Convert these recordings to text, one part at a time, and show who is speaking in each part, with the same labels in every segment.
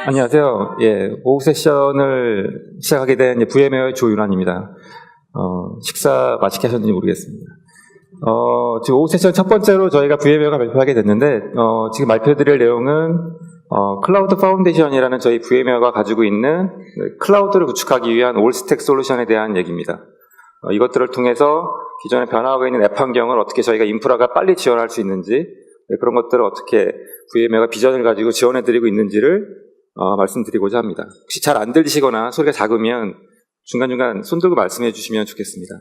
Speaker 1: 안녕하세요. 예, 오후 세션을 시작하게 된 VM웨어의 조윤환입니다. 식사 맛있게 하셨는지 모르겠습니다. 지금 오후 세션 첫 번째로 저희가 VM웨어가 발표하게 됐는데, 지금 발표드릴 내용은 클라우드 파운데이션이라는 저희 VM웨어가 가지고 있는 클라우드를 구축하기 위한 올스택 솔루션에 대한 얘기입니다. 이것들을 통해서 기존에 변화하고 있는 앱 환경을 어떻게 저희가 인프라가 빨리 지원할 수 있는지, 그런 것들을 어떻게 VM웨어가 비전을 가지고 지원해드리고 있는지를 말씀드리고자 합니다. 혹시 잘 안 들리시거나 소리가 작으면 중간중간 손 들고 말씀해 주시면 좋겠습니다.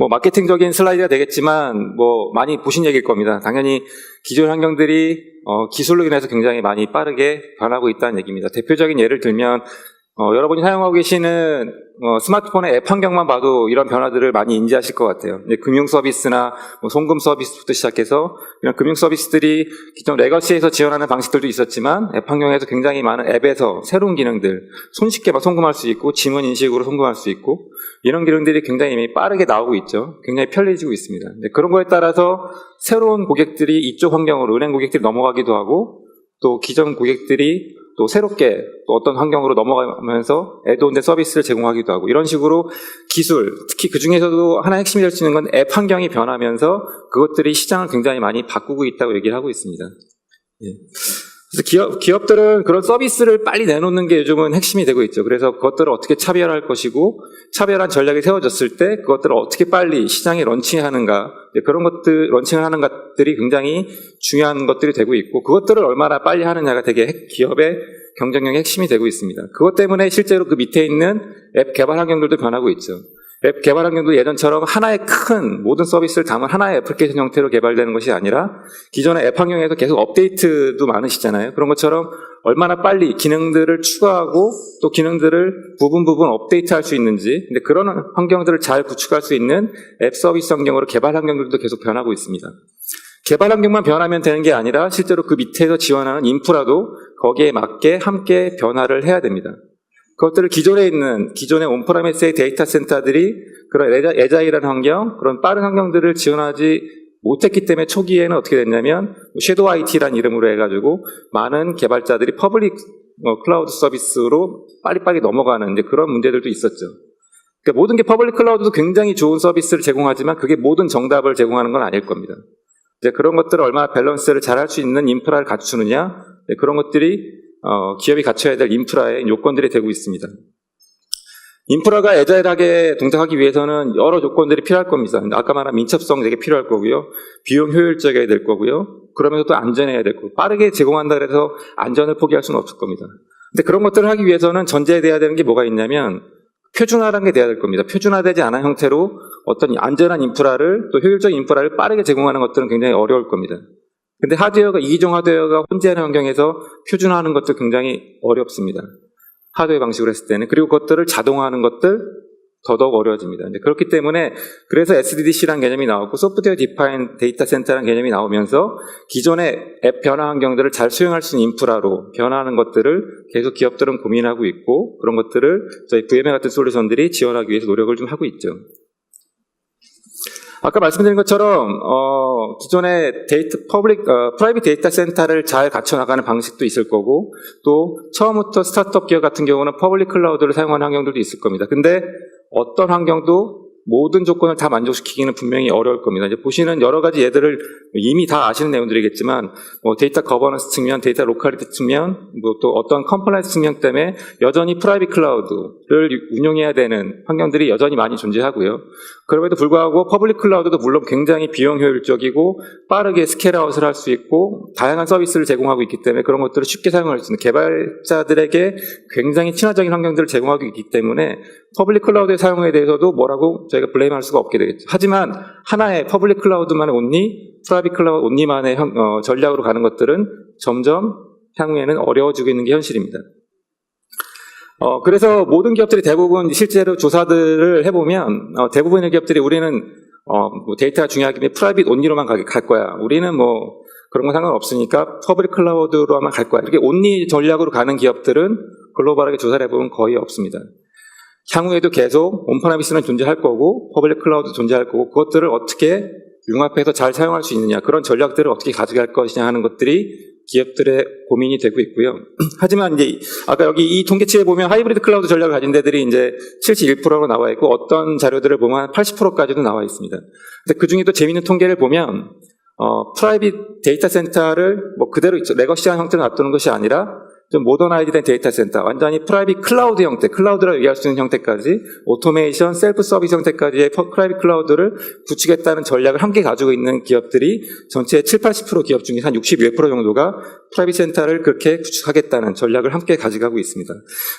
Speaker 1: 마케팅적인 슬라이드가 되겠지만 많이 보신 얘기일 겁니다. 당연히 기존 환경들이 기술로 인해서 굉장히 많이 빠르게 변하고 있다는 얘기입니다. 대표적인 예를 들면 여러분이 사용하고 계시는 스마트폰의 앱 환경만 봐도 이런 변화들을 많이 인지하실 것 같아요. 금융 서비스나 송금 서비스부터 시작해서 이런 금융 서비스들이 기존 레거시에서 지원하는 방식들도 있었지만 앱 환경에서 굉장히 많은 앱에서 새로운 기능들, 손쉽게 송금할 수 있고 지문 인식으로 송금할 수 있고 이런 기능들이 굉장히 빠르게 나오고 있죠. 굉장히 편리해지고 있습니다. 그런 거에 따라서 새로운 고객들이 이쪽 환경으로 은행 고객들이 넘어가기도 하고 또 기존 고객들이 또 새롭게 또 어떤 환경으로 넘어가면서 애드온된 서비스를 제공하기도 하고 이런 식으로 기술, 특히 그 중에서도 하나의 핵심이 될 수 있는 건 앱 환경이 변하면서 그것들이 시장을 굉장히 많이 바꾸고 있다고 얘기를 하고 있습니다. 그래서 기업들은 그런 서비스를 빨리 내놓는 게 요즘은 핵심이 되고 있죠. 그래서 그것들을 어떻게 차별할 것이고 차별한 전략이 세워졌을 때 그것들을 어떻게 빨리 시장에 런칭하는가 그런 것들 런칭을 하는 것들이 굉장히 중요한 것들이 되고 있고 그것들을 얼마나 빨리 하느냐가 되게 기업의 경쟁력의 핵심이 되고 있습니다. 그것 때문에 실제로 그 밑에 있는 앱 개발 환경들도 변하고 있죠. 앱 개발 환경도 예전처럼 하나의 큰 모든 서비스를 담은 하나의 애플리케이션 형태로 개발되는 것이 아니라 기존의 앱 환경에서 계속 업데이트도 많으시잖아요. 그런 것처럼 얼마나 빨리 기능들을 추가하고 또 기능들을 부분 업데이트할 수 있는지 근데 그런 환경들을 잘 구축할 수 있는 앱 서비스 환경으로 개발 환경들도 계속 변하고 있습니다. 개발 환경만 변하면 되는 게 아니라 실제로 그 밑에서 지원하는 인프라도 거기에 맞게 함께 변화를 해야 됩니다. 그것들을 기존의 온프라미스의 데이터 센터들이 그런 애자일한 환경, 그런 빠른 환경들을 지원하지 못했기 때문에 초기에는 어떻게 됐냐면 섀도우 IT라는 이름으로 해가지고 많은 개발자들이 퍼블릭 클라우드 서비스로 빨리빨리 넘어가는 이제 그런 문제들도 있었죠. 그러니까 모든 게 퍼블릭 클라우드도 굉장히 좋은 서비스를 제공하지만 그게 모든 정답을 제공하는 건 아닐 겁니다. 이제 그런 것들을 얼마나 밸런스를 잘 할 수 있는 인프라를 갖추느냐, 그런 것들이 기업이 갖춰야 될 인프라의 요건들이 되고 있습니다. 인프라가 애자일하게 동작하기 위해서는 여러 조건들이 필요할 겁니다. 아까 말한 민첩성 되게 필요할 거고요. 비용 효율적이어야 될 거고요. 그러면서 또 안전해야 될 거고. 빠르게 제공한다 그래서 안전을 포기할 수는 없을 겁니다. 근데 그런 것들을 하기 위해서는 전제돼야 되는 게 뭐가 있냐면 표준화라는 게 돼야 될 겁니다. 표준화되지 않은 형태로 어떤 안전한 인프라를 또 효율적인 인프라를 빠르게 제공하는 것들은 굉장히 어려울 겁니다. 근데 이기종 하드웨어가 혼재하는 환경에서 표준화하는 것도 굉장히 어렵습니다. 하드웨어 방식으로 했을 때는. 그리고 그것들을 자동화하는 것들 더더욱 어려워집니다. 그렇기 때문에 그래서 SDDC라는 개념이 나왔고 소프트웨어 디파인 데이터 센터라는 개념이 나오면서 기존의 앱 변화 환경들을 잘 수용할 수 있는 인프라로 변화하는 것들을 계속 기업들은 고민하고 있고 그런 것들을 저희 VMware 같은 솔루션들이 지원하기 위해서 노력을 좀 하고 있죠. 아까 말씀드린 것처럼 기존의 프라이빗 데이터 센터를 잘 갖춰나가는 방식도 있을 거고 또 처음부터 스타트업 기업 같은 경우는 퍼블릭 클라우드를 사용하는 환경들도 있을 겁니다. 근데 어떤 환경도 모든 조건을 다 만족시키기는 분명히 어려울 겁니다. 이제 보시는 여러 가지 예들을 이미 다 아시는 내용들이겠지만 데이터 거버넌스 측면, 데이터 로컬리티 측면, 또 어떤 컴플라이언스 측면 때문에 여전히 프라이빗 클라우드를 운용해야 되는 환경들이 여전히 많이 존재하고요. 그럼에도 불구하고 퍼블릭 클라우드도 물론 굉장히 비용 효율적이고 빠르게 스케일아웃을 할 수 있고 다양한 서비스를 제공하고 있기 때문에 그런 것들을 쉽게 사용할 수 있는 개발자들에게 굉장히 친화적인 환경들을 제공하고 있기 때문에 퍼블릭 클라우드의 사용에 대해서도 뭐라고 저희가 블레임할 수가 없게 되겠죠. 하지만 하나의 퍼블릭 클라우드만의 프라이빗 클라우드 온리만의 전략으로 가는 것들은 점점 향후에는 어려워지고 있는 게 현실입니다. 그래서 모든 기업들이 대부분 실제로 조사들을 해보면 대부분의 기업들이 우리는 데이터가 중요하기 때문에 프라이빗 온리로만 갈 거야. 우리는 그런 거 상관없으니까 퍼블릭 클라우드로만 갈 거야. 이렇게 온리 전략으로 가는 기업들은 글로벌하게 조사를 해보면 거의 없습니다. 향후에도 계속 온프라미스는 존재할 거고 퍼블릭 클라우드 존재할 거고 그것들을 어떻게 융합해서 잘 사용할 수 있느냐 그런 전략들을 어떻게 가져갈 것이냐 하는 것들이 기업들의 고민이 되고 있고요. 하지만 이제 아까 여기 이 통계치에 보면 하이브리드 클라우드 전략을 가진 데들이 이제 71%로 나와 있고 어떤 자료들을 보면 80%까지도 나와 있습니다. 근데 그 중에 또 재미있는 통계를 보면 프라이빗 데이터 센터를 뭐 그대로 레거시한 형태로 놔두는 것이 아니라 좀 모더나이즈된 데이터 센터, 완전히 프라이빗 클라우드 형태, 클라우드라고 얘기할 수 있는 형태까지, 오토메이션, 셀프 서비스 형태까지의 프라이빗 클라우드를 구축했다는 전략을 함께 가지고 있는 기업들이 전체 70-80% 기업 중에 한 61% 정도가 프라이빗 센터를 그렇게 구축하겠다는 전략을 함께 가져가고 있습니다.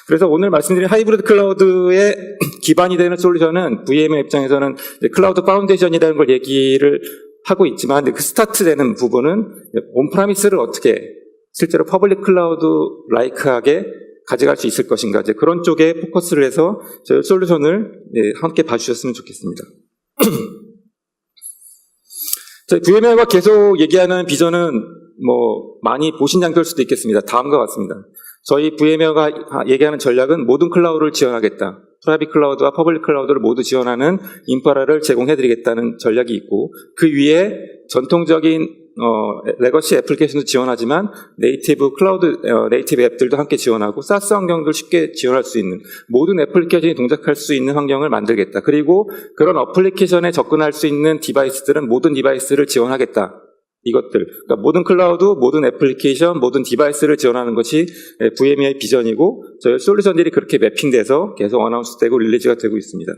Speaker 1: 그래서 오늘 말씀드린 하이브리드 클라우드의 기반이 되는 솔루션은 VM의 입장에서는 클라우드 파운데이션이라는 걸 얘기를 하고 있지만 그 스타트 되는 부분은 온프라미스를 어떻게 실제로 퍼블릭 클라우드 라이크하게 가져갈 수 있을 것인가, 이제 그런 쪽에 포커스를 해서 저희 솔루션을 함께 봐주셨으면 좋겠습니다. 저희 VMware가 계속 얘기하는 비전은 뭐 많이 보신 장소일 수도 있겠습니다. 다음과 같습니다. 저희 VMware가 얘기하는 전략은 모든 클라우드를 지원하겠다. 프라이빗 클라우드와 퍼블릭 클라우드를 모두 지원하는 인프라를 제공해드리겠다는 전략이 있고, 그 위에 전통적인 레거시 애플리케이션도 지원하지만 네이티브 클라우드 네이티브 앱들도 함께 지원하고 사스 환경들 쉽게 지원할 수 있는 모든 애플리케이션이 동작할 수 있는 환경을 만들겠다. 그리고 그런 어플리케이션에 접근할 수 있는 디바이스들은 모든 디바이스를 지원하겠다. 이것들, 그러니까 모든 클라우드, 모든 애플리케이션, 모든 디바이스를 지원하는 것이 VM의 비전이고, 저희 솔루션들이 그렇게 매핑돼서 계속 어나운스되고 릴리즈가 되고 있습니다.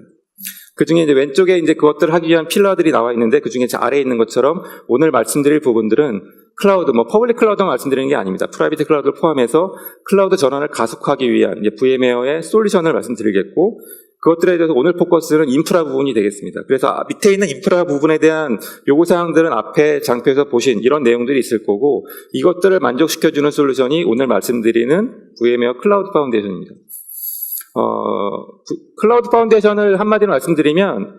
Speaker 1: 그 중에 이제 왼쪽에 이제 그것들을 하기 위한 필러들이 나와 있는데, 그 중에 아래에 있는 것처럼 오늘 말씀드릴 부분들은 클라우드, 뭐 퍼블릭 클라우드만 말씀드리는 게 아닙니다. 프라이빗 클라우드를 포함해서 클라우드 전환을 가속화하기 위한 이제 VM웨어의 솔루션을 말씀드리겠고, 그것들에 대해서 오늘 포커스는 인프라 부분이 되겠습니다. 그래서 밑에 있는 인프라 부분에 대한 요구사항들은 앞에 장표에서 보신 이런 내용들이 있을 거고, 이것들을 만족시켜주는 솔루션이 오늘 말씀드리는 VM웨어 클라우드 파운데이션입니다. 클라우드 파운데이션을 한마디로 말씀드리면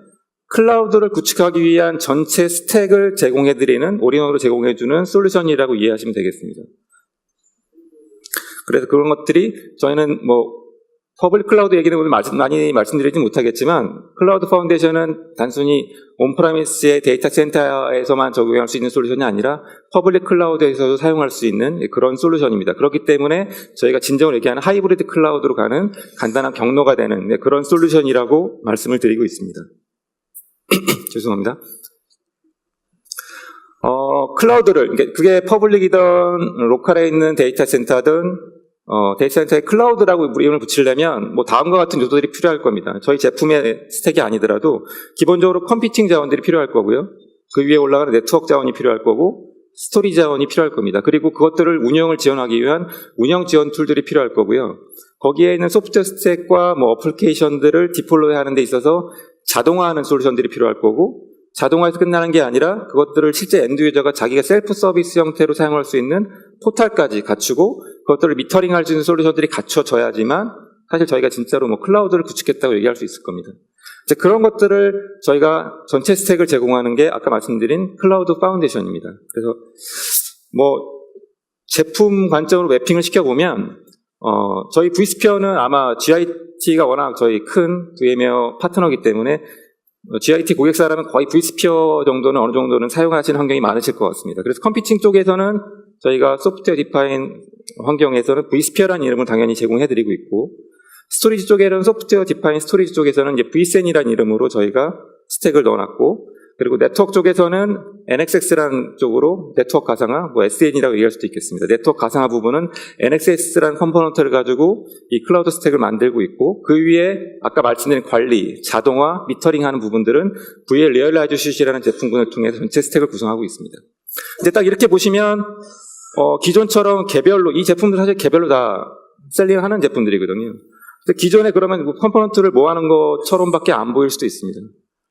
Speaker 1: 클라우드를 구축하기 위한 전체 스택을 제공해드리는, 올인원으로 제공해주는 솔루션이라고 이해하시면 되겠습니다. 그래서 그런 것들이 저희는 뭐 퍼블릭 클라우드 얘기는 오늘 많이 말씀드리지 못하겠지만, 클라우드 파운데이션은 단순히 온프라미스의 데이터 센터에서만 적용할 수 있는 솔루션이 아니라 퍼블릭 클라우드에서도 사용할 수 있는 그런 솔루션입니다. 그렇기 때문에 저희가 진정을 얘기하는 하이브리드 클라우드로 가는 간단한 경로가 되는 그런 솔루션이라고 말씀을 드리고 있습니다. 죄송합니다. 클라우드를, 그게 퍼블릭이든 로컬에 있는 데이터 센터든 데이터 센터에 클라우드라고 이름을 붙이려면 뭐 다음과 같은 요소들이 필요할 겁니다. 저희 제품의 스택이 아니더라도 기본적으로 컴퓨팅 자원들이 필요할 거고요. 그 위에 올라가는 네트워크 자원이 필요할 거고, 스토리지 자원이 필요할 겁니다. 그리고 그것들을 운영을 지원하기 위한 운영 지원 툴들이 필요할 거고요. 거기에 있는 소프트웨어 스택과 뭐 어플리케이션들을 디플로이 하는 데 있어서 자동화하는 솔루션들이 필요할 거고, 자동화해서 끝나는 게 아니라 그것들을 실제 엔드 유저가 자기가 셀프 서비스 형태로 사용할 수 있는 포탈까지 갖추고 그것들을 미터링할 수 있는 솔루션들이 갖춰져야지만 사실 저희가 진짜로 뭐 클라우드를 구축했다고 얘기할 수 있을 겁니다. 이제 그런 것들을 저희가 전체 스택을 제공하는 게 아까 말씀드린 클라우드 파운데이션입니다. 그래서 뭐 제품 관점으로 매핑을 시켜보면 저희 vSphere는 아마 GIT가 워낙 저희 큰 VM웨어 파트너이기 때문에 GIT 고객사라면 거의 vSphere 정도는 어느 정도는 사용하시는 환경이 많으실 것 같습니다. 그래서 컴퓨팅 쪽에서는 저희가 소프트웨어 디파인 환경에서는 vSphere라는 이름을 당연히 제공해드리고 있고, 스토리지 쪽에는 소프트웨어 디파인 스토리지 쪽에서는 이제 vSAN이라는 이름으로 저희가 스택을 넣어놨고, 그리고 네트워크 쪽에서는 NXX라는 쪽으로 네트워크 가상화, 뭐 SN이라고 얘기할 수도 있겠습니다. 네트워크 가상화 부분은 NXS라는 컴포넌트를 가지고 이 클라우드 스택을 만들고 있고, 그 위에 아까 말씀드린 관리, 자동화, 미터링하는 부분들은 VL 리얼라이즈슛이라는 제품군을 통해서 전체 스택을 구성하고 있습니다. 이제 딱 이렇게 보시면 기존처럼 개별로, 이 제품들 사실 개별로 다 셀링하는 제품들이거든요. 기존에 그러면 컴포넌트를 모아놓은 것처럼밖에 안 보일 수도 있습니다.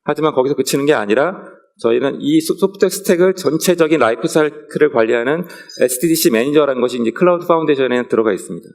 Speaker 1: 하지만 거기서 그치는 게 아니라 저희는 이 소프트웨어 스택을 전체적인 라이프 사이클을 관리하는 SDDC 매니저라는 것이 이제 클라우드 파운데이션에 들어가 있습니다.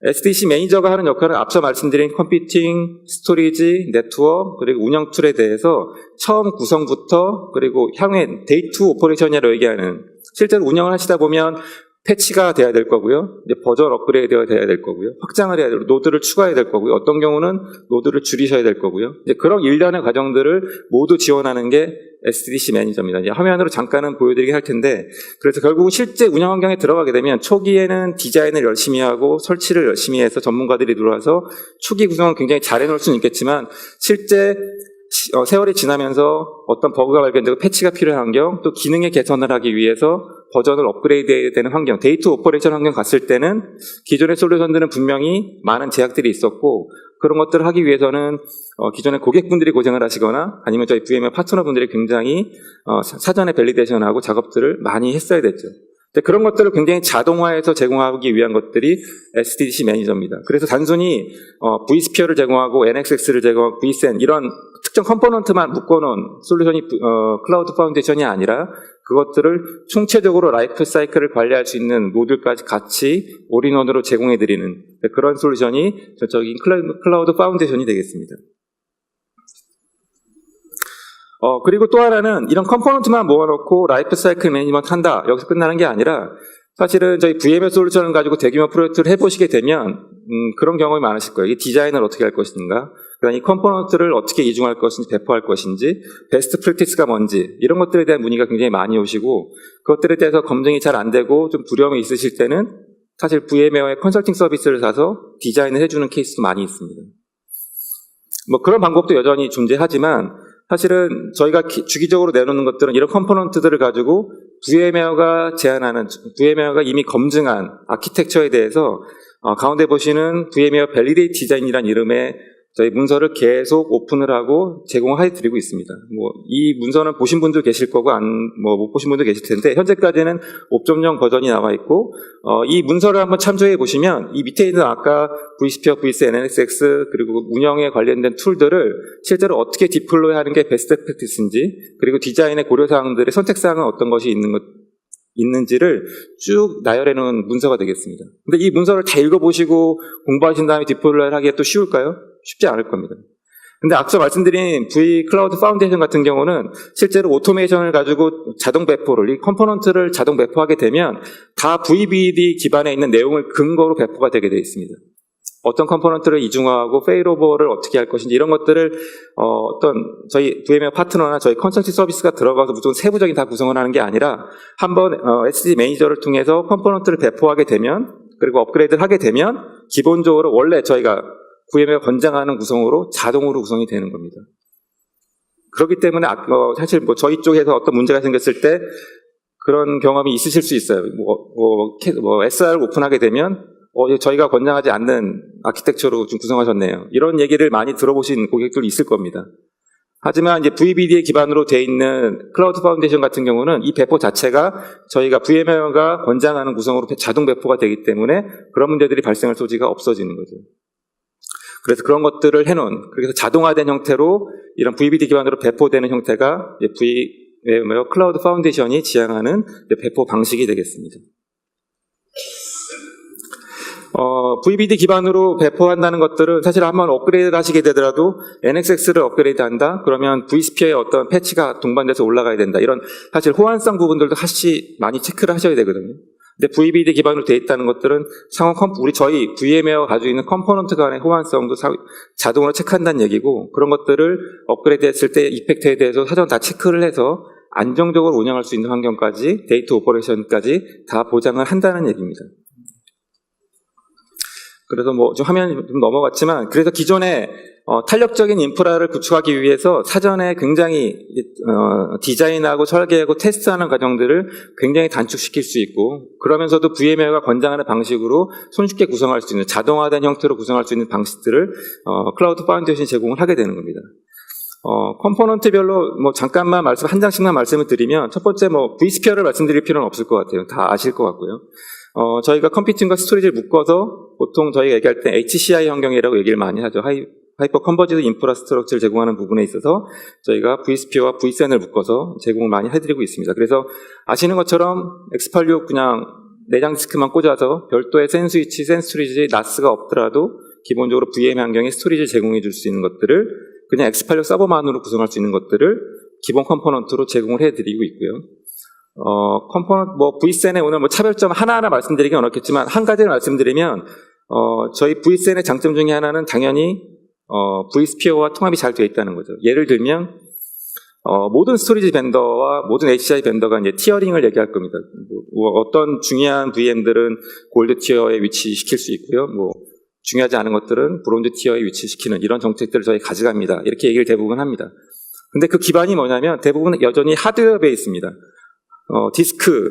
Speaker 1: SDDC 매니저가 하는 역할은 앞서 말씀드린 컴퓨팅, 스토리지, 네트워크, 그리고 운영 툴에 대해서 처음 구성부터 그리고 향후에 데이 투 오퍼레이션이라고 얘기하는, 실제로 운영을 하시다 보면 패치가 돼야 될 거고요. 이제 버전 업그레이드가 돼야 될 거고요. 확장을 해야 되고 노드를 추가해야 될 거고요. 어떤 경우는 노드를 줄이셔야 될 거고요. 이제 그런 일련의 과정들을 모두 지원하는 게 SDDC 매니저입니다. 이제 화면으로 잠깐은 보여드리긴 할 텐데, 그래서 결국은 실제 운영 환경에 들어가게 되면 초기에는 디자인을 열심히 하고 설치를 열심히 해서 전문가들이 들어와서 초기 구성은 굉장히 잘 해놓을 수는 있겠지만, 실제 세월이 지나면서 어떤 버그가 발견되고 패치가 필요한 환경, 또 기능의 개선을 하기 위해서 버전을 업그레이드해야 되는 환경, 데이터 오퍼레이션 환경 갔을 때는 기존의 솔루션들은 분명히 많은 제약들이 있었고, 그런 것들을 하기 위해서는 기존의 고객분들이 고생을 하시거나 아니면 저희 VMware 파트너분들이 굉장히 사전에 밸리데이션하고 작업들을 많이 했어야 됐죠. 그런 것들을 굉장히 자동화해서 제공하기 위한 것들이 SDDC 매니저입니다. 그래서 단순히 vSphere를 제공하고 NXX를 제공하고 vSAN 이런 특정 컴포넌트만 묶어놓은 솔루션이 클라우드 파운데이션이 아니라 그것들을 총체적으로 라이프 사이클을 관리할 수 있는 모듈까지 같이 올인원으로 제공해드리는 그런 솔루션이 전적인 클라우드 파운데이션이 되겠습니다. 그리고 또 하나는 이런 컴포넌트만 모아놓고 라이프 사이클 매니지먼트 한다. 여기서 끝나는 게 아니라 사실은 저희 VMware 솔루션을 가지고 대규모 프로젝트를 해보시게 되면 그런 경험이 많으실 거예요. 이 디자인을 어떻게 할 것인가, 그다음 이 컴포넌트를 어떻게 이중할 것인지, 배포할 것인지, 베스트 프랙티스가 뭔지 이런 것들에 대한 문의가 굉장히 많이 오시고, 그것들에 대해서 검증이 잘 안 되고 좀 두려움이 있으실 때는 사실 VMware의 컨설팅 서비스를 사서 디자인을 해주는 케이스도 많이 있습니다. 뭐 그런 방법도 여전히 존재하지만 사실은 저희가 주기적으로 내놓는 것들은 이런 컴포넌트들을 가지고 VMware가 제안하는, VMware가 이미 검증한 아키텍처에 대해서 가운데 보시는 VMware 밸리데이트 디자인이라는 이름의 저희 문서를 계속 오픈을 하고 제공해 드리고 있습니다. 뭐 이 문서는 보신 분도 계실 거고 못 보신 분도 계실 텐데, 현재까지는 5.0 버전이 나와 있고, 이 문서를 한번 참조해 보시면 이 밑에 있는 아까 vSphere, vSAN, NSX 그리고 운영에 관련된 툴들을 실제로 어떻게 디플로이 하는 게 베스트 프랙티스인지, 그리고 디자인의 고려 사항들의 선택 사항은 어떤 것이 있는지를 쭉 나열해 놓은 문서가 되겠습니다. 근데 이 문서를 다 읽어보시고 공부하신 다음에 디플로이를 하기가 또 쉬울까요? 쉽지 않을 겁니다. 근데 앞서 말씀드린 V 클라우드 파운데이션 같은 경우는 실제로 오토메이션을 가지고 자동 배포를, 이 컴포넌트를 자동 배포하게 되면 다 VBD 기반에 있는 내용을 근거로 배포가 되게 되어 있습니다. 어떤 컴포넌트를 이중화하고 페일오버를 어떻게 할 것인지 이런 것들을 어떤 저희 VMware 파트너나 저희 컨설팅 서비스가 들어가서 무조건 세부적인 다 구성을 하는 게 아니라 한번 SDDC 매니저를 통해서 컴포넌트를 배포하게 되면, 그리고 업그레이드를 하게 되면 기본적으로 원래 저희가 VMware가 권장하는 구성으로 자동으로 구성이 되는 겁니다. 그렇기 때문에 사실 뭐 저희 쪽에서 어떤 문제가 생겼을 때 그런 경험이 있으실 수 있어요. SR을 오픈하게 되면 저희가 권장하지 않는 아키텍처로 좀 구성하셨네요. 이런 얘기를 많이 들어보신 고객들도 있을 겁니다. 하지만 이제 VBD에 기반으로 되어 있는 클라우드 파운데이션 같은 경우는 이 배포 자체가 저희가 VMware가 권장하는 구성으로 자동 배포가 되기 때문에 그런 문제들이 발생할 소지가 없어지는 거죠. 그래서 그런 것들을 해놓은, 그래서 자동화된 형태로 이런 VBD 기반으로 배포되는 형태가 VMware 클라우드 파운데이션이 지향하는 배포 방식이 되겠습니다. VBD 기반으로 배포한다는 것들은 사실 한번 업그레이드를 하시게 되더라도 NXX를 업그레이드한다? 그러면 vSphere의 어떤 패치가 동반돼서 올라가야 된다. 이런 사실 호환성 부분들도 많이 체크를 하셔야 되거든요. 근데 VBD 기반으로 되어 있다는 것들은 저희 VMware 가지고 있는 컴포넌트 간의 호환성도 자동으로 체크한다는 얘기고, 그런 것들을 업그레이드 했을 때 이펙트에 대해서 사전 다 체크를 해서 안정적으로 운영할 수 있는 환경까지, 데이터 오퍼레이션까지 다 보장을 한다는 얘기입니다. 그래서 좀 화면이 좀 넘어갔지만, 그래서 기존에 탄력적인 인프라를 구축하기 위해서 사전에 굉장히 디자인하고 설계하고 테스트하는 과정들을 굉장히 단축시킬 수 있고, 그러면서도 VMware가 권장하는 방식으로 손쉽게 구성할 수 있는, 자동화된 형태로 구성할 수 있는 방식들을 클라우드 파운데이션이 제공을 하게 되는 겁니다. 컴포넌트별로 잠깐만 한 장씩만 말씀을 드리면, 첫 번째 vSphere를 말씀드릴 필요는 없을 것 같아요. 다 아실 것 같고요. 저희가 컴퓨팅과 스토리지를 묶어서 보통 저희가 얘기할 때 HCI 환경이라고 얘기를 많이 하죠. 하이퍼 컨버지드 인프라스트럭처를 제공하는 부분에 있어서 저희가 vSphere와 vSAN을 묶어서 제공을 많이 해드리고 있습니다. 그래서 아시는 것처럼 X86 그냥 내장 디스크만 꽂아서 별도의 센 스위치, 센 스토리지, NAS가 없더라도 기본적으로 VM 환경에 스토리지를 제공해 줄 수 있는 것들을 그냥 X86 서버만으로 구성할 수 있는 것들을 기본 컴포넌트로 제공을 해드리고 있고요. 컴포넌트, VCN의 오늘 차별점 하나하나 말씀드리긴 어렵겠지만, 한 가지를 말씀드리면, 저희 VCN의 장점 중에 하나는 당연히, vSphere와 통합이 잘 되어 있다는 거죠. 예를 들면, 모든 스토리지 벤더와 모든 HCI 벤더가 이제 티어링을 얘기할 겁니다. 어떤 중요한 VM들은 골드 티어에 위치시킬 수 있고요. 중요하지 않은 것들은 브론즈 티어에 위치시키는 이런 정책들을 저희 가져갑니다. 이렇게 얘기를 대부분 합니다. 근데 그 기반이 뭐냐면 대부분 여전히 하드웨어 베이스입니다. 디스크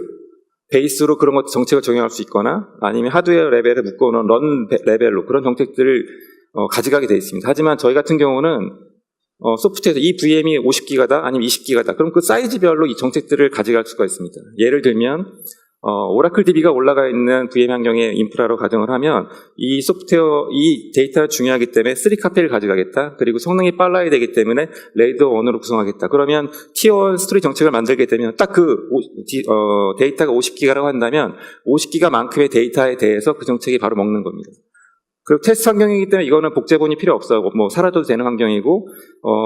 Speaker 1: 베이스로 그런 것 정책을 적용할 수 있거나 아니면 하드웨어 레벨에 묶어놓은 런 레벨로 그런 정책들을 가져가게 되어 있습니다. 하지만 저희 같은 경우는 소프트에서 이 VM이 50기가다 아니면 20기가다. 그럼 그 사이즈별로 이 정책들을 가져갈 수가 있습니다. 예를 들면 오라클 DB가 올라가 있는 VM 환경의 인프라로 가정을 하면 이 소프트웨어, 이 데이터가 중요하기 때문에 3카페를 가져가겠다. 그리고 성능이 빨라야 되기 때문에 레이더 1으로 구성하겠다. 그러면 티어 1 스토리 정책을 만들게 되면 딱 그 데이터가 50기가라고 한다면 50기가만큼의 데이터에 대해서 그 정책이 바로 먹는 겁니다. 그리고 테스트 환경이기 때문에 이거는 복제본이 필요 없어요. 사라져도 되는 환경이고,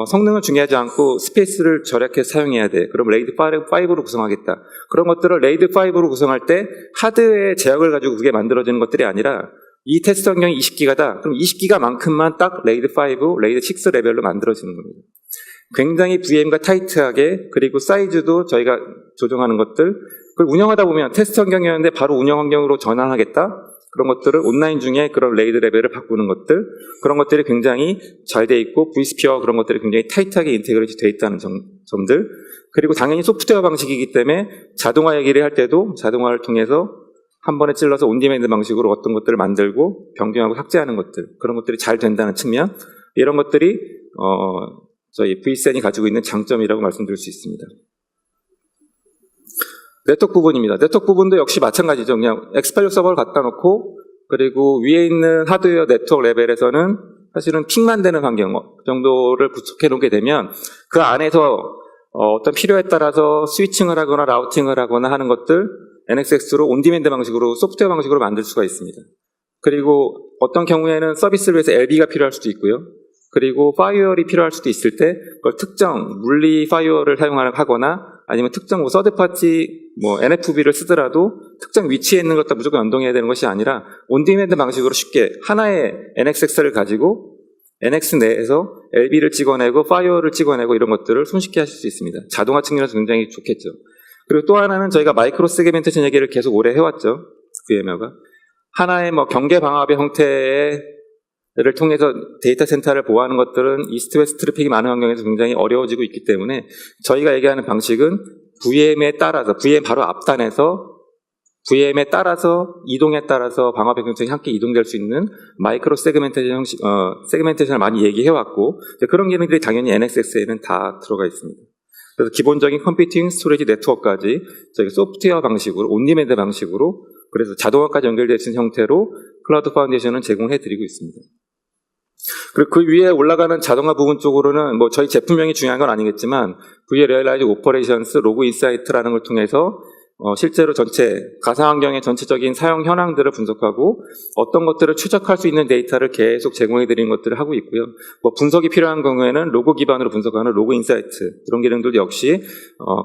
Speaker 1: 성능은 중요하지 않고 스페이스를 절약해서 사용해야 돼. 그럼 레이드 5로 구성하겠다. 그런 것들을 레이드 5로 구성할 때 하드의 제약을 가지고 그게 만들어지는 것들이 아니라 이 테스트 환경이 20기가다. 그럼 20기가만큼만 딱 레이드 5, 레이드 6 레벨로 만들어지는 겁니다. 굉장히 VM과 타이트하게, 그리고 사이즈도 저희가 조정하는 것들, 그걸 운영하다 보면 테스트 환경이었는데 바로 운영 환경으로 전환하겠다. 그런 것들을 온라인 중에 그런 레이드 레벨을 바꾸는 것들, 그런 것들이 굉장히 잘 돼 있고 vSphere 그런 것들이 굉장히 타이트하게 인테그레이트 돼 있다는 점들, 그리고 당연히 소프트웨어 방식이기 때문에 자동화 얘기를 할 때도 자동화를 통해서 한 번에 찔러서 온디맨드 방식으로 어떤 것들을 만들고 변경하고 삭제하는 것들, 그런 것들이 잘 된다는 측면, 이런 것들이 저희 VCN이 가지고 있는 장점이라고 말씀드릴 수 있습니다. 네트워크 부분입니다. 네트워크 부분도 역시 마찬가지죠. 그냥 X86 서버를 갖다 놓고, 그리고 위에 있는 하드웨어 네트워크 레벨에서는 사실은 픽만 되는 환경 정도를 구축해 놓게 되면 그 안에서 어떤 필요에 따라서 스위칭을 하거나 라우팅을 하거나 하는 것들 NSX로 온디맨드 방식으로 소프트웨어 방식으로 만들 수가 있습니다. 그리고 어떤 경우에는 서비스를 위해서 LB가 필요할 수도 있고요. 그리고 파이어월이 필요할 수도 있을 때 그걸 특정 물리 파이어월을 사용하거나 아니면 특정 서드파티 NFV를 쓰더라도 특정 위치에 있는 것과 무조건 연동해야 되는 것이 아니라 온디맨드 방식으로 쉽게 하나의 NXX를 가지고 NX 내에서 LB를 찍어내고 파이어월을 찍어내고 이런 것들을 손쉽게 하실 수 있습니다. 자동화 측면에서 굉장히 좋겠죠. 그리고 또 하나는 저희가 마이크로 세그멘테이션 얘기를 계속 오래 해왔죠. VMware가 하나의 경계 방화벽 형태의 를 통해서 데이터 센터를 보호하는 것들은 이스트 웨스트 트래픽이 많은 환경에서 굉장히 어려워지고 있기 때문에 저희가 얘기하는 방식은 VM에 따라서 VM 바로 앞단에서 VM에 따라서 이동에 따라서 방화벽 형성이 함께 이동될 수 있는 마이크로 세그멘테이션 형식, 세그멘테이션을 많이 얘기해왔고 그런 기능들이 당연히 NSX에는 다 들어가 있습니다. 그래서 기본적인 컴퓨팅, 스토리지, 네트워크까지 저희가 소프트웨어 방식으로 온디맨드 방식으로 그래서 자동화까지 연결되어 있는 형태로 클라우드 파운데이션은 제공해드리고 있습니다. 그리고 그 위에 올라가는 자동화 부분 쪽으로는 저희 제품명이 중요한 건 아니겠지만 VA Realize Operations, 로그 인사이트라는 걸 통해서 실제로 전체 가상환경의 전체적인 사용 현황들을 분석하고 어떤 것들을 추적할 수 있는 데이터를 계속 제공해드리는 것들을 하고 있고요. 분석이 필요한 경우에는 로그 기반으로 분석하는 로그 인사이트 이런 기능들도 역시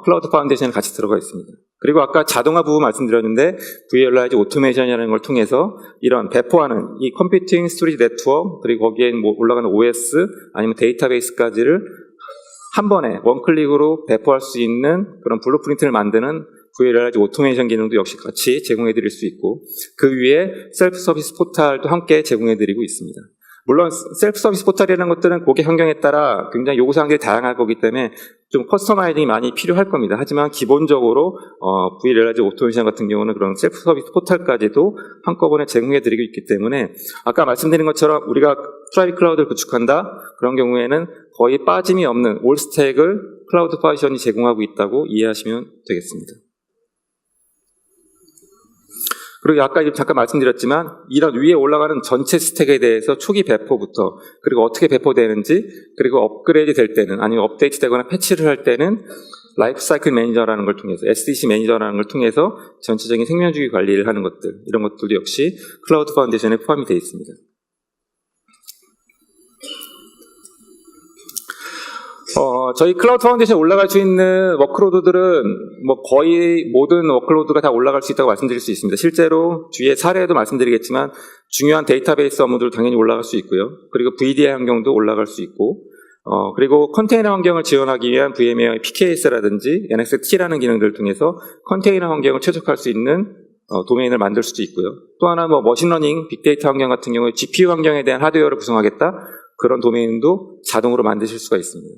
Speaker 1: 클라우드 파운데이션에 같이 들어가 있습니다. 그리고 아까 자동화 부분 말씀드렸는데 VLIG 오토메이션이라는 걸 통해서 이런 배포하는 이 컴퓨팅 스토리지 네트워크 그리고 거기에 올라가는 OS 아니면 데이터베이스까지를 한 번에 원클릭으로 배포할 수 있는 그런 블루프린트를 만드는 VLIG 오토메이션 기능도 역시 같이 제공해 드릴 수 있고 그 위에 셀프 서비스 포탈도 함께 제공해 드리고 있습니다. 물론 셀프 서비스 포탈이라는 것들은 고객 환경에 따라 굉장히 요구사항들이 다양할 거기 때문에 좀 커스터마이징이 많이 필요할 겁니다. 하지만 기본적으로 VLIG 오토메이션 같은 경우는 그런 셀프 서비스 포탈까지도 한꺼번에 제공해 드리고 있기 때문에 아까 말씀드린 것처럼 우리가 프라이빗 클라우드를 구축한다 그런 경우에는 거의 빠짐이 없는 올 스택을 클라우드 파운데이션이 제공하고 있다고 이해하시면 되겠습니다. 그리고 아까 잠깐 말씀드렸지만 이런 위에 올라가는 전체 스택에 대해서 초기 배포부터 그리고 어떻게 배포되는지 그리고 업그레이드 될 때는 아니면 업데이트 되거나 패치를 할 때는 라이프 사이클 매니저라는 걸 통해서 SDC 매니저라는 걸 통해서 전체적인 생명주기 관리를 하는 것들 이런 것들도 역시 클라우드 파운데이션에 포함이 되어 있습니다. 저희 클라우드 파운데이션에 올라갈 수 있는 워크로드들은 뭐 거의 모든 워크로드가 다 올라갈 수 있다고 말씀드릴 수 있습니다. 실제로 뒤에 사례도 말씀드리겠지만 중요한 데이터베이스 업무들 당연히 올라갈 수 있고요. 그리고 VDI 환경도 올라갈 수 있고, 그리고 컨테이너 환경을 지원하기 위한 VMware PKS라든지 NXT라는 기능들을 통해서 컨테이너 환경을 최적화할 수 있는 도메인을 만들 수도 있고요. 또 하나 뭐 머신러닝, 빅데이터 환경 같은 경우에 GPU 환경에 대한 하드웨어를 구성하겠다, 그런 도메인도 자동으로 만드실 수가 있습니다.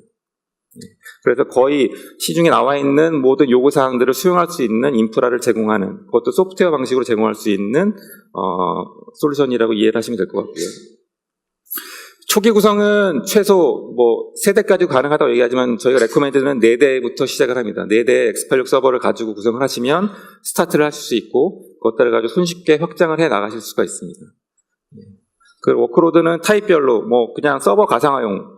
Speaker 1: 그래서 거의 시중에 나와 있는 모든 요구사항들을 수용할 수 있는 인프라를 제공하는, 그것도 소프트웨어 방식으로 제공할 수 있는 솔루션이라고 이해를 하시면 될 것 같고요. 초기 구성은 최소 뭐 세대까지 가능하다고 얘기하지만 저희가 레코멘드는 4대부터 시작을 합니다. 4대 X86 서버를 가지고 구성을 하시면 스타트를 하실 수 있고, 그것들을 가지고 손쉽게 확장을 해 나가실 수가 있습니다. 그 워크로드는 타입별로 뭐 그냥 서버 가상화용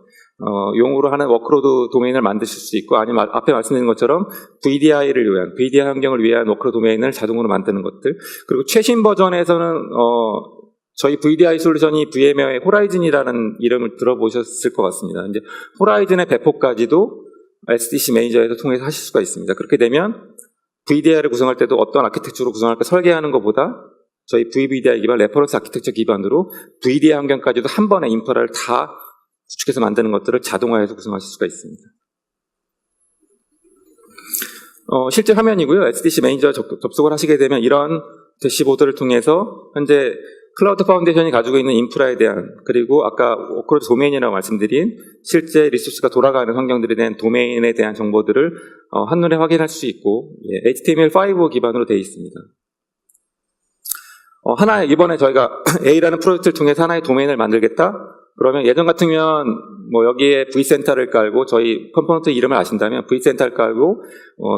Speaker 1: 용으로 하는 워크로드 도메인을 만드실 수 있고, 아니면 앞에 말씀드린 것처럼 VDI를 위한, VDI 환경을 위한 워크로드 도메인을 자동으로 만드는 것들. 그리고 최신 버전에서는 저희 VDI 솔루션이 VMware의 호라이즌이라는 이름을 들어보셨을 것 같습니다. 이제 호라이즌의 배포까지도 SDC 매니저에서 통해서 하실 수가 있습니다. 그렇게 되면 VDI를 구성할 때도 어떤 아키텍처로 구성할까 설계하는 것보다 저희 VVDI 기반 레퍼런스 아키텍처 기반으로 VDI 환경까지도 한 번에 인프라를 다 구축해서 만드는 것들을 자동화해서 구성하실 수가 있습니다. 실제 화면이고요. SDC 매니저 접속을 하시게 되면 이런 대시보드를 통해서 현재 클라우드 파운데이션이 가지고 있는 인프라에 대한, 그리고 아까 워크로드 도메인이라고 말씀드린 실제 리소스가 돌아가는 환경들에 대한 도메인에 대한 정보들을 한눈에 확인할 수 있고, HTML5 기반으로 되어 있습니다. 이번에 저희가 A라는 프로젝트를 통해서 하나의 도메인을 만들겠다? 그러면 예전 같으면 뭐 여기에 vCenter를 깔고, 저희 컴포넌트 이름을 아신다면 vCenter를 깔고,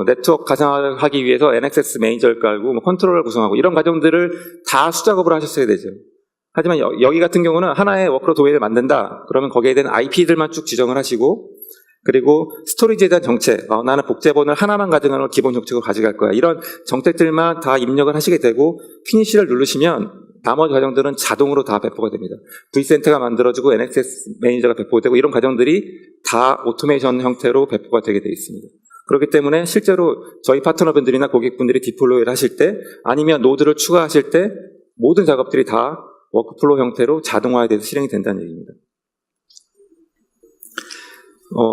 Speaker 1: 네트워크 가상화하기 위해서 NXS 매니저를 깔고, 뭐 컨트롤러를 구성하고, 이런 과정들을 다 수작업으로 하셨어야 되죠. 하지만 여기 같은 경우는 하나의 워크로 도메인을 만든다. 그러면 거기에 대한 IP들만 쭉 지정을 하시고, 그리고 스토리지에 대한 정책, 나는 복제본을 하나만 가져가는 걸 기본 정책으로 가져갈 거야. 이런 정책들만 다 입력을 하시게 되고, 피니시를 누르시면 나머지 과정들은 자동으로 다 배포가 됩니다. vCenter가 만들어지고 NXS 매니저가 배포되고, 이런 과정들이 다 오토메이션 형태로 배포가 되게 되어 있습니다. 그렇기 때문에 실제로 저희 파트너분들이나 고객분들이 디플로이를 하실 때, 아니면 노드를 추가하실 때 모든 작업들이 다 워크플로우 형태로 자동화돼서 실행이 된다는 얘기입니다.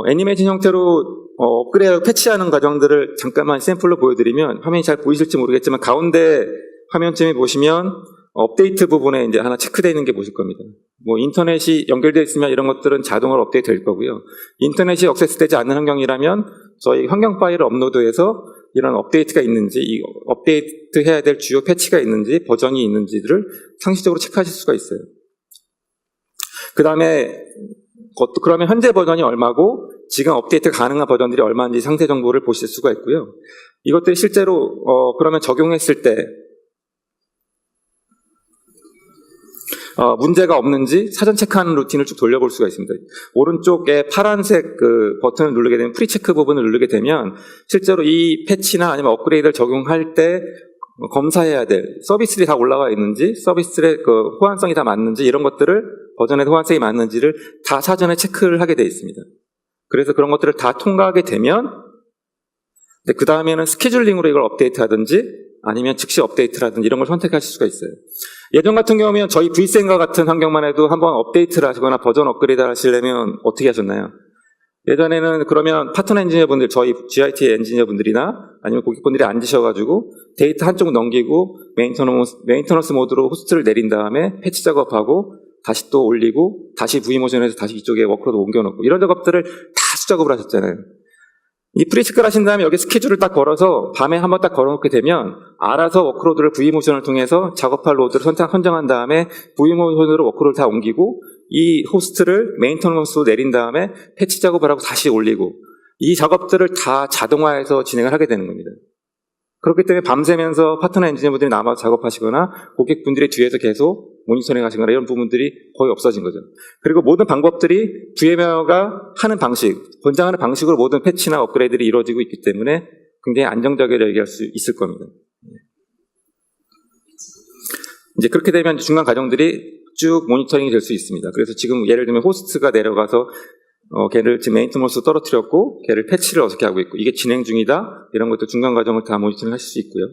Speaker 1: 애니메이션 형태로 업그레이드 패치하는 과정들을 잠깐만 샘플로 보여드리면, 화면이 잘 보이실지 모르겠지만 가운데 화면쯤에 보시면 업데이트 부분에 이제 하나 체크되어 있는 게 보실 겁니다. 뭐 인터넷이 연결되어 있으면 이런 것들은 자동으로 업데이트 될 거고요. 인터넷이 액세스되지 않는 환경이라면 저희 환경 파일을 업로드해서 이런 업데이트가 있는지, 이 업데이트 해야 될 주요 패치가 있는지, 버전이 있는지를 상시적으로 체크하실 수가 있어요. 그 다음에 그러면 현재 버전이 얼마고 지금 업데이트 가능한 버전들이 얼마인지 상세 정보를 보실 수가 있고요. 이것들이 실제로 그러면 적용했을 때 문제가 없는지 사전 체크하는 루틴을 쭉 돌려볼 수가 있습니다. 오른쪽에 파란색 그 버튼을 누르게 되면 프리체크 부분을 누르게 되면 실제로 이 패치나 아니면 업그레이드를 적용할 때 검사해야 될 서비스들이 다 올라와 있는지, 서비스의 그 호환성이 다 맞는지, 이런 것들을 버전의 호환성이 맞는지를 다 사전에 체크를 하게 되어 있습니다. 그래서 그런 것들을 다 통과하게 되면 그 다음에는 스케줄링으로 이걸 업데이트하든지 아니면 즉시 업데이트라든지 이런 걸 선택하실 수가 있어요. 예전 같은 경우면 저희 vCenter 같은 환경만 해도 한번 업데이트를 하시거나 버전 업그레이드를 하시려면 어떻게 하셨나요? 예전에는 그러면 파트너 엔지니어분들, 저희 GIT 엔지니어분들이나 아니면 고객분들이 앉으셔가지고 데이터 한쪽 넘기고 메인터넌스 모드로 호스트를 내린 다음에 패치 작업하고 다시 또 올리고 다시 V모션에서 다시 이쪽에 워크로드 옮겨놓고, 이런 작업들을 다 수작업을 하셨잖아요. 이 프리체크를 하신 다음에 여기 스케줄을 딱 걸어서 밤에 한번 딱 걸어놓게 되면 알아서 워크로드를 V모션을 통해서 작업할 로드를 선정한 다음에 V모션으로 워크로드를 다 옮기고 이 호스트를 메인터넌스로 내린 다음에 패치 작업을 하고 다시 올리고, 이 작업들을 다 자동화해서 진행을 하게 되는 겁니다. 그렇기 때문에 밤새면서 파트너 엔지니어분들이 남아서 작업하시거나 고객분들이 뒤에서 계속 모니터링 하시거나 이런 부분들이 거의 없어진 거죠. 그리고 모든 방법들이 VMware가 하는 방식, 권장하는 방식으로 모든 패치나 업그레이드들이 이루어지고 있기 때문에 굉장히 안정적이라고 얘기할 수 있을 겁니다. 이제 그렇게 되면 중간 과정들이 쭉 모니터링이 될 수 있습니다. 그래서 지금 예를 들면 호스트가 내려가서 걔를 지금 메인테너스로 떨어뜨렸고 걔를 패치를 어떻게 하고 있고 이게 진행 중이다. 이런 것도 중간 과정을 다 모니터링 하실 수 있고요.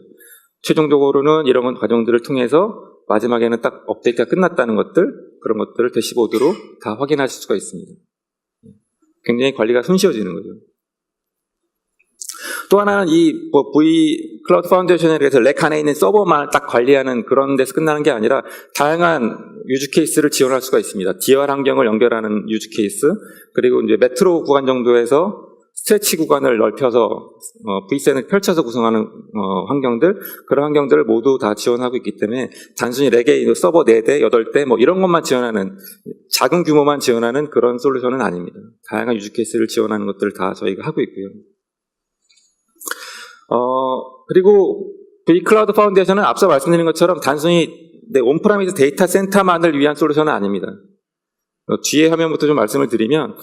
Speaker 1: 최종적으로는 이런 과정들을 통해서 마지막에는 딱 업데이트가 끝났다는 것들, 그런 것들을 대시보드로 다 확인하실 수가 있습니다. 굉장히 관리가 손쉬워지는 거죠. 또 하나는 이 V 클라우드 파운데이션에 대해서 렉 안에 있는 서버만 딱 관리하는 그런 데서 끝나는 게 아니라 다양한 유즈 케이스를 지원할 수가 있습니다. DR 환경을 연결하는 유즈 케이스, 그리고 이제 메트로 구간 정도에서 스트레치 구간을 넓혀서 V센을 펼쳐서 구성하는 환경들, 그런 환경들을 모두 다 지원하고 있기 때문에 단순히 렉에 서버 4대, 8대 뭐 이런 것만 지원하는, 작은 규모만 지원하는 그런 솔루션은 아닙니다. 다양한 유즈 케이스를 지원하는 것들을 다 저희가 하고 있고요. 그리고 V클라우드 파운데이션은 앞서 말씀드린 것처럼 단순히 온프라미스 데이터 센터만을 위한 솔루션은 아닙니다. 뒤에 화면부터 좀 말씀을 드리면,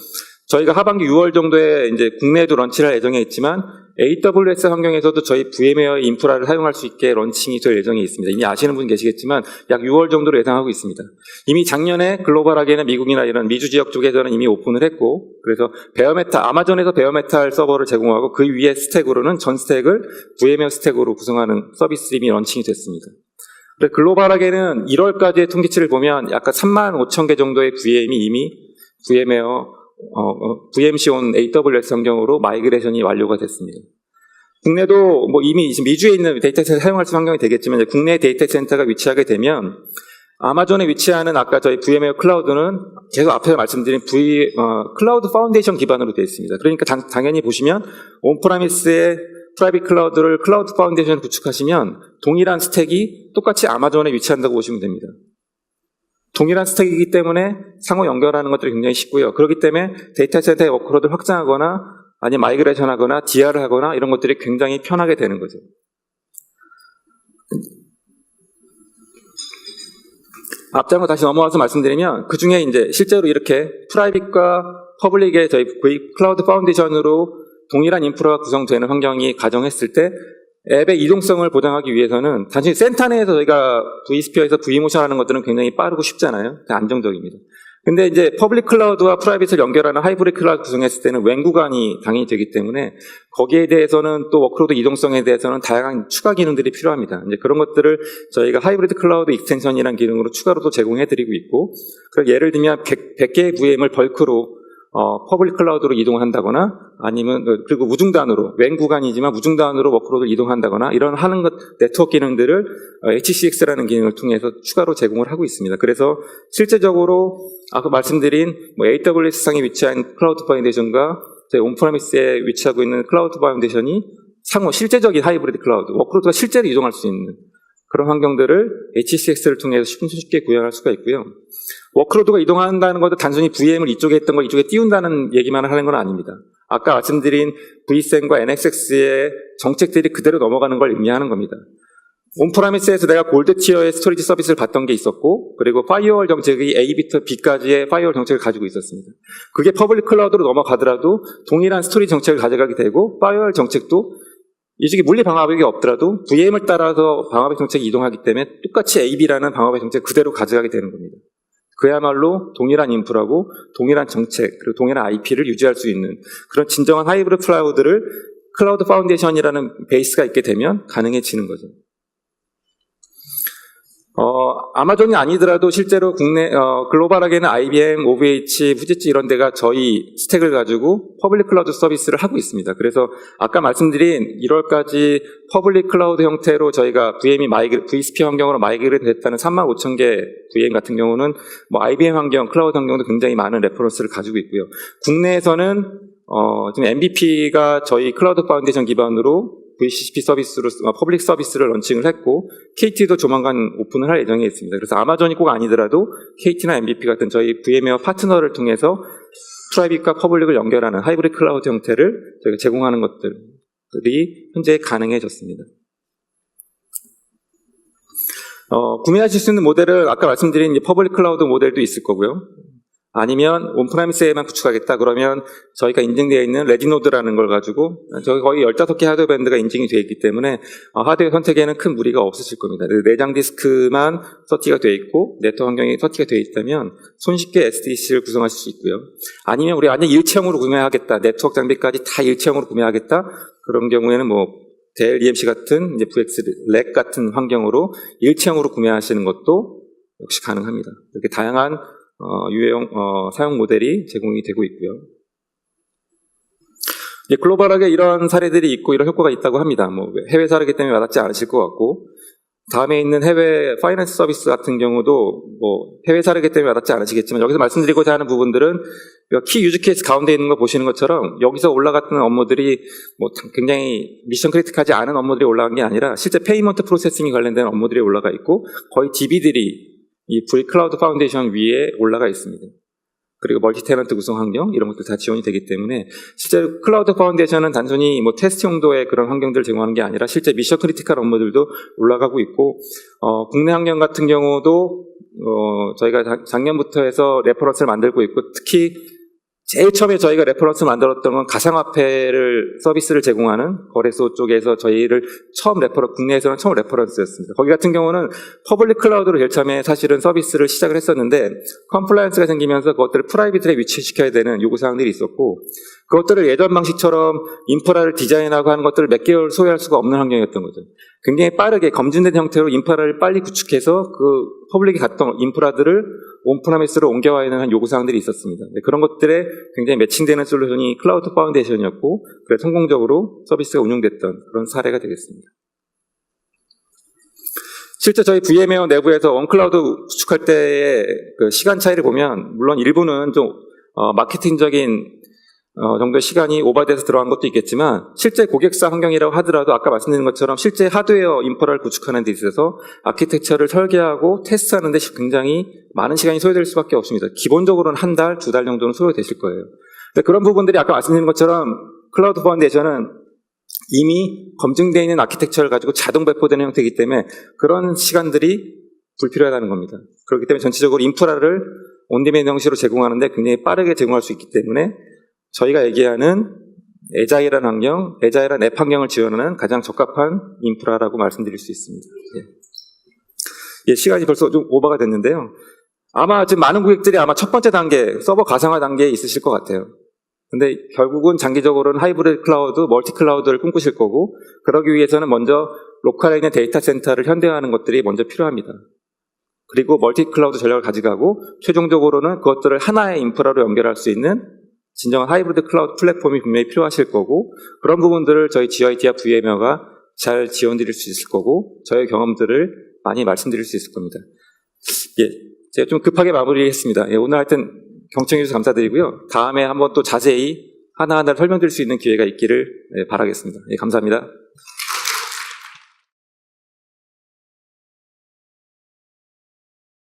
Speaker 1: 저희가 하반기 6월 정도에 이제 국내에도 런치를 할 예정에 있지만 AWS 환경에서도 저희 VM웨어 인프라를 사용할 수 있게 런칭이 될 예정에 있습니다. 이미 아시는 분 계시겠지만 약 6월 정도로 예상하고 있습니다. 이미 작년에 글로벌하게는 미국이나 이런 미주 지역 쪽에서는 이미 오픈을 했고, 그래서 베어메탈, 아마존에서 베어메탈 서버를 제공하고 그 위에 스택으로는 전 스택을 VM웨어 스택으로 구성하는 서비스 이미 런칭이 됐습니다. 글로벌하게는 1월까지의 통계치를 보면 약간 35,000개 정도의 VM이 이미 VM웨어 VMC on AWS 환경으로 마이그레이션이 완료가 됐습니다. 국내도 뭐 이미 미주에 있는 데이터 센터 사용할 수 있는 환경이 되겠지만, 국내 데이터 센터가 위치하게 되면 아마존에 위치하는 아까 저희 VM웨어 클라우드는 계속 앞에서 말씀드린 클라우드 파운데이션 기반으로 되어 있습니다. 그러니까 당연히 보시면 온프라미스의 프라이빗 클라우드를 클라우드 파운데이션 구축하시면 동일한 스택이 똑같이 아마존에 위치한다고 보시면 됩니다. 동일한 스택이기 때문에 상호 연결하는 것들이 굉장히 쉽고요. 그렇기 때문에 데이터 센터의 워크로드를 확장하거나 아니면 마이그레이션 하거나 DR을 하거나 이런 것들이 굉장히 편하게 되는 거죠. 앞장으로 다시 넘어와서 말씀드리면, 그 중에 이제 실제로 이렇게 프라이빗과 퍼블릭의 저희 클라우드 파운데이션으로 동일한 인프라가 구성되는 환경이 가정했을 때 앱의 이동성을 보장하기 위해서는 단순히 센터 내에서 저희가 vSphere에서 v모션 하는 것들은 굉장히 빠르고 쉽잖아요. 안정적입니다. 근데 이제 퍼블릭 클라우드와 프라이빗을 연결하는 하이브리드 클라우드 구성했을 때는 웬 구간이 당연히 되기 때문에 거기에 대해서는 또 워크로드 이동성에 대해서는 다양한 추가 기능들이 필요합니다. 이제 그런 것들을 저희가 하이브리드 클라우드 익스텐션이라는 기능으로 추가로 또 제공해드리고 있고, 예를 들면 100개의 VM을 벌크로 퍼블릭 클라우드로 이동한다거나 아니면 그리고 무중단으로, 웬 구간이지만 무중단으로 워크로드를 이동한다거나 이런 하는 것, 네트워크 기능들을 HCX라는 기능을 통해서 추가로 제공을 하고 있습니다. 그래서 실제적으로 아까 말씀드린 AWS 상에 위치한 클라우드 파운데이션과 저희 온프라미스에 위치하고 있는 클라우드 파운데이션이 상호 실제적인 하이브리드 클라우드, 워크로드가 실제로 이동할 수 있는 그런 환경들을 HCX를 통해서 쉽게 구현할 수가 있고요. 워크로드가 이동한다는 것도 단순히 VM을 이쪽에 했던 걸 이쪽에 띄운다는 얘기만 하는 건 아닙니다. 아까 말씀드린 vSAN과 NSX의 정책들이 그대로 넘어가는 걸 의미하는 겁니다. 온프라미스에서 내가 골드 티어의 스토리지 서비스를 받던 게 있었고, 그리고 파이어월 정책이 A부터 B까지의 파이어월 정책을 가지고 있었습니다. 그게 퍼블릭 클라우드로 넘어가더라도 동일한 스토리지 정책을 가져가게 되고, 파이어월 정책도 이쪽에 물리 방화벽이 없더라도 VM을 따라서 방화벽 정책이 이동하기 때문에 똑같이 AB라는 방화벽 정책 그대로 가져가게 되는 겁니다. 그야말로 동일한 인프라고 동일한 정책 그리고 동일한 IP를 유지할 수 있는 그런 진정한 하이브리드 클라우드를 클라우드 파운데이션이라는 베이스가 있게 되면 가능해지는 거죠. 아마존이 아니더라도 실제로 국내 글로벌하게는 IBM, OVH, 후지치 이런 데가 저희 스택을 가지고 퍼블릭 클라우드 서비스를 하고 있습니다. 그래서 아까 말씀드린 1월까지 퍼블릭 클라우드 형태로 저희가 vSphere 환경으로 마이그레이트 됐다는 35,000개 VM 같은 경우는 IBM 환경, 클라우드 환경도 굉장히 많은 레퍼런스를 가지고 있고요. 국내에서는 지금 MVP가 저희 클라우드 파운데이션 기반으로 VCP 서비스로 퍼블릭 서비스를 런칭을 했고, KT도 조만간 오픈을 할 예정에 있습니다. 그래서 아마존이 꼭 아니더라도 KT나 MVP 같은 저희 VM웨어 파트너를 통해서 프라이빗과 퍼블릭을 연결하는 하이브리드 클라우드 형태를 저희가 제공하는 것들이 현재 가능해졌습니다. 구매하실 수 있는 모델은 아까 말씀드린 퍼블릭 클라우드 모델도 있을 거고요. 아니면 온프라미스에만 구축하겠다 그러면 저희가 인증되어 있는 레디노드라는 걸 가지고 저희 거의 15개 하드웨어 밴드가 인증이 되어 있기 때문에 하드웨어 선택에는 큰 무리가 없으실 겁니다. 내장 디스크만 서티가 되어 있고 네트워크 환경이 서티가 되어 있다면 손쉽게 SDC를 구성하실 수 있고요. 아니면 우리 완전 일체형으로 구매하겠다. 네트워크 장비까지 다 일체형으로 구매하겠다. 그런 경우에는 뭐 델 EMC 같은 이제 VX 렉 같은 환경으로 일체형으로 구매하시는 것도 역시 가능합니다. 이렇게 다양한 유해형 사용 모델이 제공이 되고 있고요. 이제 글로벌하게 이런 사례들이 있고 이런 효과가 있다고 합니다. 뭐 해외 사례이기 때문에 와닿지 않으실 것 같고 다음에 있는 해외 파이낸스 서비스 같은 경우도 뭐 해외 사례이기 때문에 와닿지 않으시겠지만 여기서 말씀드리고자 하는 부분들은 키 유즈 케이스 가운데 있는 거 보시는 것처럼 여기서 올라갔던 업무들이 뭐 굉장히 미션 크리틱하지 않은 업무들이 올라간 게 아니라 실제 페이먼트 프로세싱이 관련된 업무들이 올라가 있고 거의 DB들이 이 V클라우드 파운데이션 위에 올라가 있습니다. 그리고 멀티 테넌트 구성 환경 이런 것들 다 지원이 되기 때문에 실제 클라우드 파운데이션은 단순히 뭐 테스트 용도의 그런 환경들을 제공하는 게 아니라 실제 미션 크리티컬 업무들도 올라가고 있고 국내 환경 같은 경우도 저희가 작년부터 해서 레퍼런스를 만들고 있고 특히 제일 처음에 저희가 레퍼런스 만들었던 건 가상화폐를 서비스를 제공하는 거래소 쪽에서 저희를 국내에서는 처음 레퍼런스였습니다. 거기 같은 경우는 퍼블릭 클라우드로 제일 처음에 사실은 서비스를 시작을 했었는데 컴플라이언스가 생기면서 그것들을 프라이빗에 위치시켜야 되는 요구사항들이 있었고 그것들을 예전 방식처럼 인프라를 디자인하고 하는 것들을 몇 개월 소요할 수가 없는 환경이었던 거죠. 굉장히 빠르게 검증된 형태로 인프라를 빨리 구축해서 그 퍼블릭이 갔던 인프라들을 온프라미스로 옮겨와야 하는 요구사항들이 있었습니다. 그런 것들에 굉장히 매칭되는 솔루션이 클라우드 파운데이션이었고 그래서 성공적으로 서비스가 운용됐던 그런 사례가 되겠습니다. 실제 저희 VM웨어 내부에서 원클라우드 구축할 때의 그 시간 차이를 보면 물론 일부는 좀 마케팅적인 정도의 시간이 오버돼서 들어간 것도 있겠지만 실제 고객사 환경이라고 하더라도 아까 말씀드린 것처럼 실제 하드웨어 인프라를 구축하는 데 있어서 아키텍처를 설계하고 테스트하는 데 굉장히 많은 시간이 소요될 수밖에 없습니다. 기본적으로는 한 달, 2달 정도는 소요되실 거예요. 근데 그런 부분들이 아까 말씀드린 것처럼 클라우드 파운데이션은 이미 검증되어 있는 아키텍처를 가지고 자동 배포되는 형태이기 때문에 그런 시간들이 불필요하다는 겁니다. 그렇기 때문에 전체적으로 인프라를 온디맨드 형식으로 제공하는데 굉장히 빠르게 제공할 수 있기 때문에 저희가 얘기하는 에자일한 환경, 에자일한 앱 환경을 지원하는 가장 적합한 인프라라고 말씀드릴 수 있습니다. 예, 시간이 벌써 좀 오버가 됐는데요. 아마 지금 많은 고객들이 아마 첫 번째 단계, 서버 가상화 단계에 있으실 것 같아요. 근데 결국은 장기적으로는 하이브리드 클라우드, 멀티 클라우드를 꿈꾸실 거고 그러기 위해서는 먼저 로컬에 있는 데이터 센터를 현대화하는 것들이 먼저 필요합니다. 그리고 멀티 클라우드 전략을 가져가고 최종적으로는 그것들을 하나의 인프라로 연결할 수 있는 진정한 하이브리드 클라우드 플랫폼이 분명히 필요하실 거고 그런 부분들을 저희 GIT와 VM웨어가 잘 지원드릴 수 있을 거고 저의 경험들을 많이 말씀드릴 수 있을 겁니다. 예, 제가 좀 급하게 마무리했습니다. 예, 오늘 하여튼 경청해 주셔서 감사드리고요. 다음에 한번 또 자세히 하나하나 설명드릴 수 있는 기회가 있기를 바라겠습니다. 예, 감사합니다.